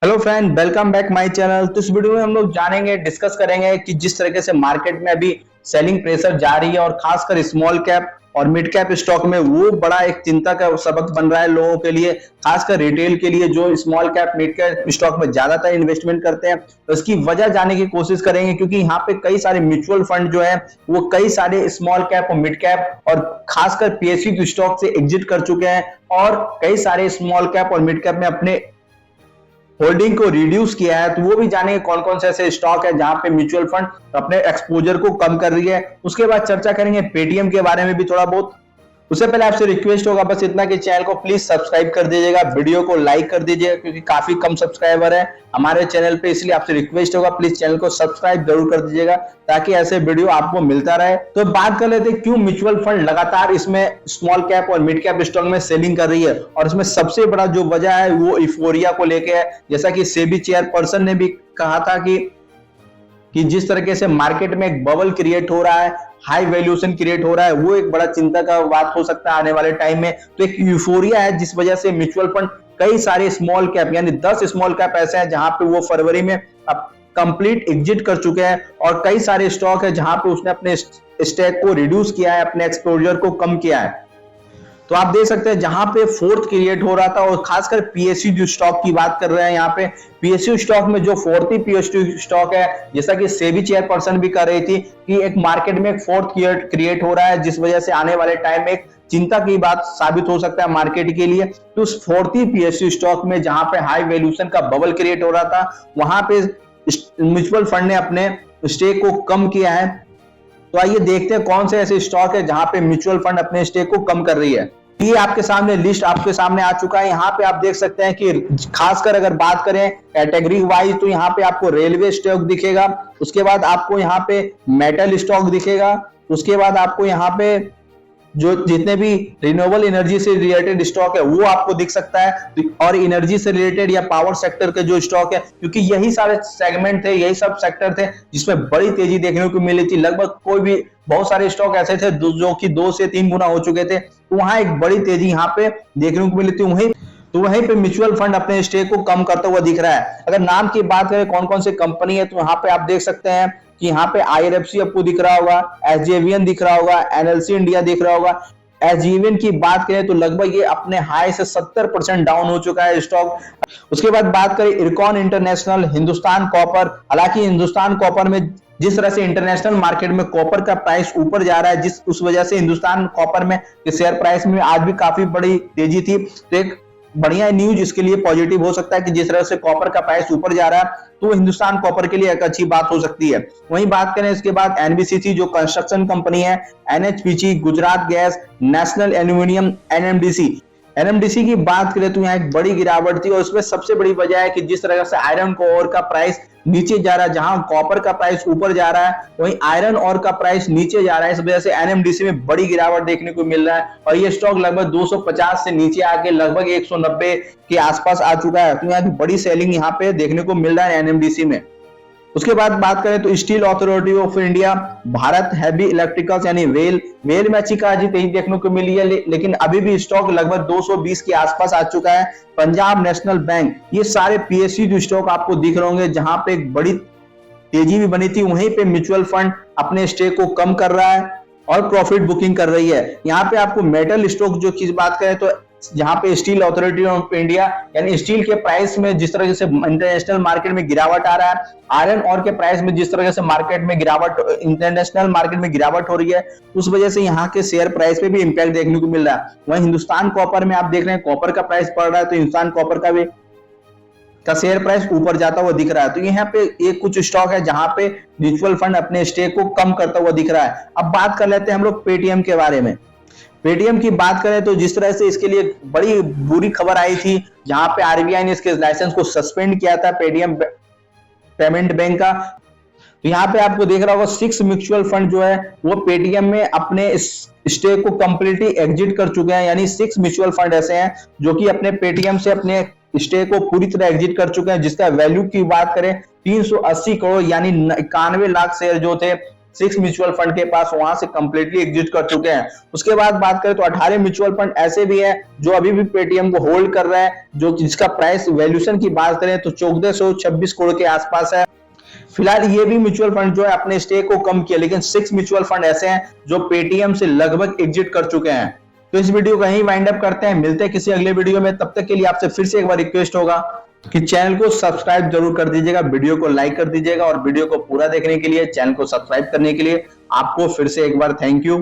Hello friend, welcome back my channel. तो इस video में हम लोग जानेंगे, डिस्कस करेंगे कि जिस तरीके से मार्केट में अभी सेलिंग प्रेशर जारी है और खासकर स्मॉल कैप और मिड कैप स्टॉक में वो बड़ा एक चिंता का सबक बन रहा है लोगों के लिए, खासकर रिटेल के लिए जो small cap mid cap stock में ज्यादातर इन्वेस्टमेंट करते हैं। तो इसकी वजह जानने की कोशिश करेंगे, क्योंकि यहाँ पे कई सारे म्यूचुअल फंड जो है वो कई सारे स्मॉल कैप और मिड कैप और खासकर पीएसयू स्टॉक से एग्जिट कर चुके हैं और कई सारे स्मॉल कैप और मिड कैप में अपने होल्डिंग को रिड्यूस किया है। तो वो भी जानेंगे कौन कौन से ऐसे स्टॉक है जहां पे म्यूचुअल फंड अपने एक्सपोजर को कम कर रही है। उसके बाद चर्चा करेंगे पेटीएम के बारे में भी थोड़ा बहुत। उससे पहले आपसे रिक्वेस्ट होगा बस इतना कि चैनल को प्लीज सब्सक्राइब कर दीजिएगा, वीडियो को लाइक कर दीजिएगा, क्योंकि काफी कम सब्सक्राइबर है हमारे चैनल पे, इसलिए आपसे रिक्वेस्ट होगा प्लीज चैनल को सब्सक्राइब जरूर कर दीजिएगा ताकि ऐसे वीडियो आपको मिलता रहे। तो बात कर लेते हैं क्यों म्यूचुअल फंड लगातार इसमें स्मॉल कैप और मिड कैप स्टॉक में सेलिंग कर रही है। और इसमें सबसे बड़ा जो वजह है वो इफोरिया को लेके है। जैसा कि सेबी चेयरपर्सन ने भी कहा था कि जिस तरीके से मार्केट में एक बबल क्रिएट हो रहा है, हाई वैल्यूएशन क्रिएट हो रहा है, वो एक बड़ा चिंता का बात हो सकता है आने वाले टाइम में। तो एक यूफोरिया है जिस वजह से म्यूचुअल फंड कई सारे स्मॉल कैप यानी 10 स्मॉल कैप ऐसे हैं जहां पे वो फरवरी में कंप्लीट एग्जिट कर चुके हैं और कई सारे स्टॉक है जहां पे उसने अपने स्टेक को रिड्यूस किया है, अपने एक्सपोजर को कम किया है। तो आप देख सकते हैं जहां पे फोर्थ क्रिएट हो रहा था, और खासकर पीएसयू जो स्टॉक की बात कर रहे हैं यहाँ पे, पीएसयू स्टॉक में जो फोर्थ पीएसयू स्टॉक है, जैसा कि सेबी चेयरपर्सन भी कर रही थी कि एक मार्केट में एक फोर्थ क्रिएट हो रहा है जिस वजह से आने वाले टाइम में एक चिंता की बात साबित हो सकता है मार्केट के लिए। तो उस फोर्थ पीएसयू स्टॉक में जहां पे हाई वैल्यूएशन का बबल क्रिएट हो रहा था, वहां पे म्यूचुअल फंड ने अपने स्टेक को कम किया है। तो आइए देखते हैं कौन से ऐसे स्टॉक है जहां पे म्यूचुअल फंड अपने स्टेक को कम कर रही है। ये आपके सामने लिस्ट आपके सामने आ चुका है। यहाँ पे आप देख सकते हैं कि खासकर अगर बात करें कैटेगरी वाइज, तो यहाँ पे आपको रेलवे स्टॉक दिखेगा, उसके बाद आपको यहाँ पे मेटल स्टॉक दिखेगा, उसके बाद आपको यहाँ पे जो जितने भी रिन्यूएबल एनर्जी से रिलेटेड स्टॉक है वो आपको दिख सकता है, और एनर्जी से रिलेटेड या पावर सेक्टर के जो स्टॉक है, क्योंकि यही सारे सेगमेंट थे, यही सब सेक्टर थे जिसमें बड़ी तेजी देखने को मिली थी। लगभग कोई भी बहुत सारे स्टॉक ऐसे थे जो कि 2 से 3 गुना हो चुके थे, तो वहां एक बड़ी तेजी यहाँ पे देखने को मिली थी। वहीं पे म्यूचुअल फंड अपने स्टेक को कम करता हुआ दिख रहा है। अगर नाम की बात करें कौन कौन से कंपनी है, तो यहाँ पे आप देख सकते हैं कि यहाँ पे आईआरएफसी आपको दिख रहा होगा, एसजेवीएन दिख रहा होगा, एनएलसी इंडिया दिख रहा होगा। एसजेवीएन की बात करें तो लगभग ये अपने हाई से 70% डाउन हो चुका है स्टॉक। उसके बाद बात करें इरकॉन इंटरनेशनल, हिंदुस्तान कॉपर। हालांकि हिंदुस्तान कॉपर में जिस तरह से इंटरनेशनल मार्केट में कॉपर का प्राइस ऊपर जा रहा है, जिस उस वजह से हिंदुस्तान कॉपर में शेयर प्राइस में आज भी काफी बड़ी तेजी थी। तो एक बढ़िया न्यूज इसके लिए पॉजिटिव हो सकता है कि जिस तरह से कॉपर का प्राइस ऊपर जा रहा है तो हिंदुस्तान कॉपर के लिए एक अच्छी बात हो सकती है। वहीं बात करें इसके बाद एनबीसीसी जो कंस्ट्रक्शन कंपनी है, NHPC, Gujarat gas, national aluminium, NMDC की बात करें तो यहाँ एक बड़ी गिरावट थी, और इसमें सबसे बड़ी वजह है कि जिस तरह से आयरन ओर का प्राइस नीचे जा रहा है, जहां कॉपर का प्राइस ऊपर जा रहा है वहीं आयरन ओर का प्राइस नीचे जा रहा है। इस वजह से एनएमडीसी में बड़ी गिरावट देखने को मिल रहा है और ये स्टॉक लगभग 250 से नीचे आके लगभग 190 के आसपास आ चुका है। तो यहाँ की बड़ी सेलिंग यहाँ पे देखने को मिल रहा है एनएमडीसी में। उसके बाद बात करें तो steel authority of India, Bharat heavy electricals यानी वेल में अच्छी काजी तेजी देखने को मिली है, लेकिन अभी भी स्टॉक लगभग 220 के आसपास आ चुका है। पंजाब नेशनल बैंक, ये सारे पीएसयू जो स्टॉक आपको दिख रहे होंगे जहां पे एक बड़ी तेजी भी बनी थी, वहीं पे म्यूचुअल फंड अपने स्टेक को कम कर रहा है और प्रॉफिट बुकिंग कर रही है। यहाँ पे आपको मेटल स्टॉक जो चीज बात करें तो जहां पे स्टील अथॉरिटी ऑफ इंडिया यानी स्टील के प्राइस में जिस तरह से इंटरनेशनल मार्केट में गिरावट आ रहा है, आयरन और के प्राइस में जिस तरह से मार्केट में गिरावट, इंटरनेशनल मार्केट में गिरावट हो रही है, उस वजह से यहाँ के शेयर प्राइस पे भी इंपैक्ट देखने को मिल रहा है। वहीं हिंदुस्तान कॉपर में आप देख रहे हैं कॉपर का प्राइस बढ़ रहा है, तो हिंदुस्तान कॉपर का शेयर प्राइस ऊपर जाता हुआ दिख रहा है। तो यहाँ पे एक कुछ स्टॉक है जहां पे म्यूचुअल फंड अपने स्टेक को कम करता हुआ दिख रहा है। अब बात कर लेते हैं हम लोग पेटीएम के बारे में। पेटीएम की बात करें तो जिस तरह से इसके लिए बड़ी बुरी खबर आई थी, जहां पे आरबीआई ने इसके लाइसेंस को सस्पेंड किया था पेटीएम पेमेंट बैंक का। तो यहाँ पे आपको देख रहा होगा 6 म्यूचुअल फंड जो है वो पेटीएम में अपने स्टेक को कंप्लीटली एग्जिट कर चुके हैं, यानी 6 म्यूचुअल फंड ऐसे हैं जो कि अपने पेटीएम से अपने स्टेक को पूरी तरह एग्जिट कर चुके हैं, जिसका वैल्यू की बात करें 380 करोड़ यानी 91 लाख शेयर जो थे 6 म्यूचुअल फंड के पास वहां से कंप्लीटली एग्जिट कर चुके हैं। उसके बाद बात करें तो 18 म्यूचुअल फंड ऐसे भी है जो अभी भी पेटीएम को होल्ड कर रहा है, जो जिसका प्राइस वैल्यूएशन की बात करें तो 1426 करोड़ के आसपास है। फिलहाल ये भी म्यूचुअल फंड जो है अपने स्टेक को कम किया, लेकिन 6 म्यूचुअल फंड ऐसे हैं जो पेटीएम से लगभग एग्जिट कर चुके हैं। तो इस वीडियो को यहीं वाइंड अप करते हैं, मिलते हैं किसी अगले वीडियो में। तब तक के लिए आपसे फिर से एक बार रिक्वेस्ट होगा कि चैनल को सब्सक्राइब जरूर कर दीजिएगा, वीडियो को लाइक कर दीजिएगा और वीडियो को पूरा देखने के लिए, चैनल को सब्सक्राइब करने के लिए आपको फिर से एक बार थैंक यू।